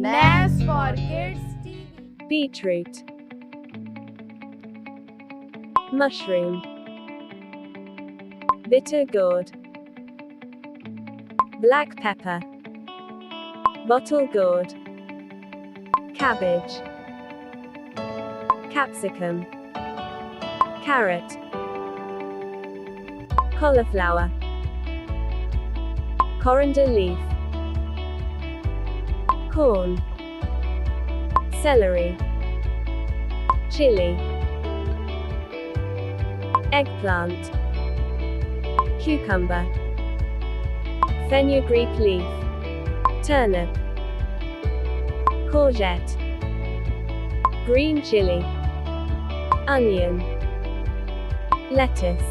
Nas for Kids TV. beetroot, mushroom, bitter gourd, black pepper, bottle gourd, cabbage, capsicum, carrot, cauliflower, coriander leaf, corn, celery, chili, eggplant, cucumber, fenugreek leaf, turnip, courgette, green chili, onion, lettuce,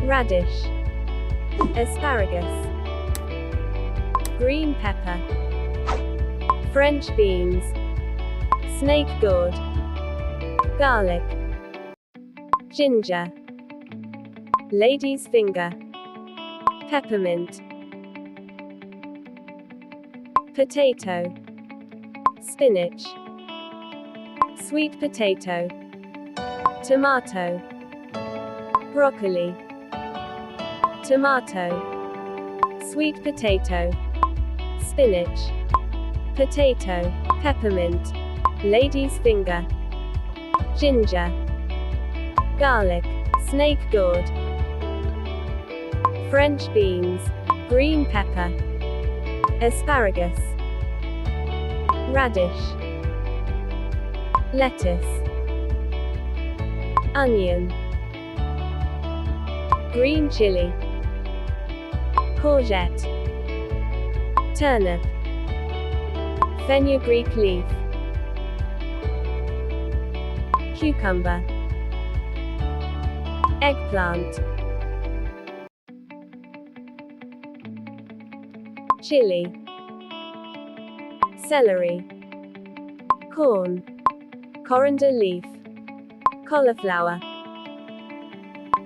radish, asparagus, green pepper, French beans, snake gourd, garlic, ginger, lady's finger, peppermint, potato, spinach, sweet potato, tomato, broccoli, tomato, sweet potato, spinach, potato, peppermint, lady's finger, ginger, garlic, snake gourd, French beans, green pepper, asparagus, radish, lettuce, onion, green chili, courgette, turnip, fenugreek leaf, cucumber, eggplant, chili, celery, corn, coriander leaf, cauliflower,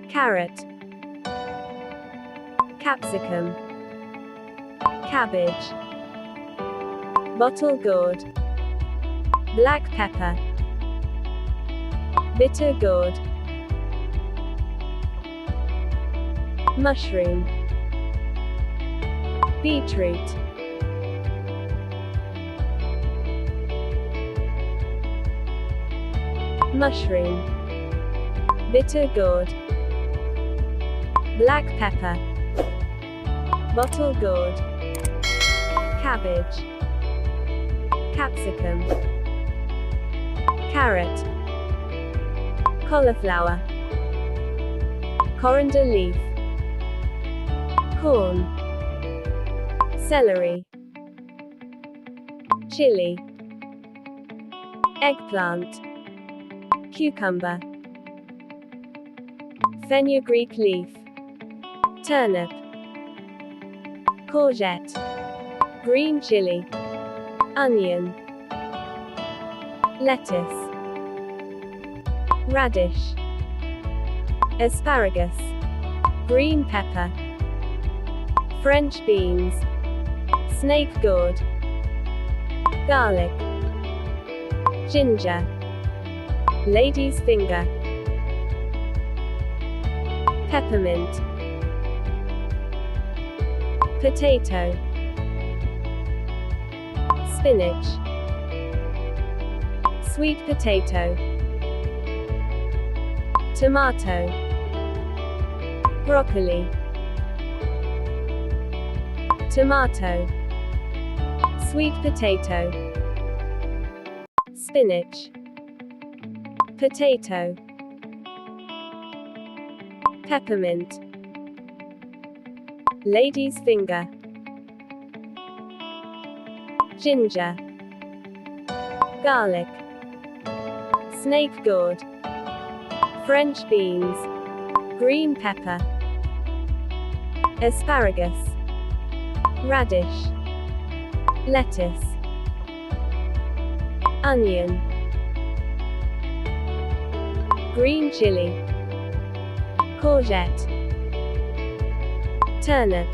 carrot, capsicum, cabbage, bottle gourd, black pepper, bitter gourd, mushroom, beetroot, mushroom, bitter gourd, black pepper, bottle gourd, cabbage, capsicum, carrot, cauliflower, coriander leaf, corn, celery, chili, eggplant, cucumber, fenugreek leaf, turnip, courgette, green chili, onion, lettuce, radish, asparagus, green pepper, French beans, snake gourd, garlic, ginger, lady's finger, peppermint, potato, spinach, sweet potato, tomato, broccoli, tomato, sweet potato, spinach, potato, peppermint, lady's finger, ginger, garlic, snake gourd, French beans, green pepper, asparagus, radish, lettuce, onion, green chili, courgette, turnip,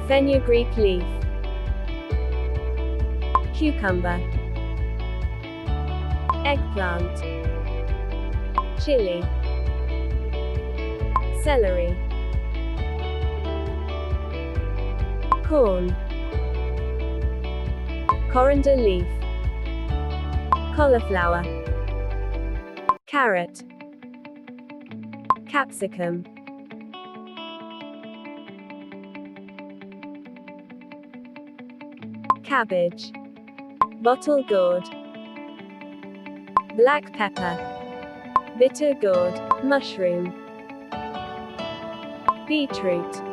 fenugreek leaf, cucumber, eggplant, chili, celery, corn, coriander leaf, cauliflower, carrot, capsicum, cabbage, bottle gourd, black pepper, bitter gourd, mushroom, beetroot,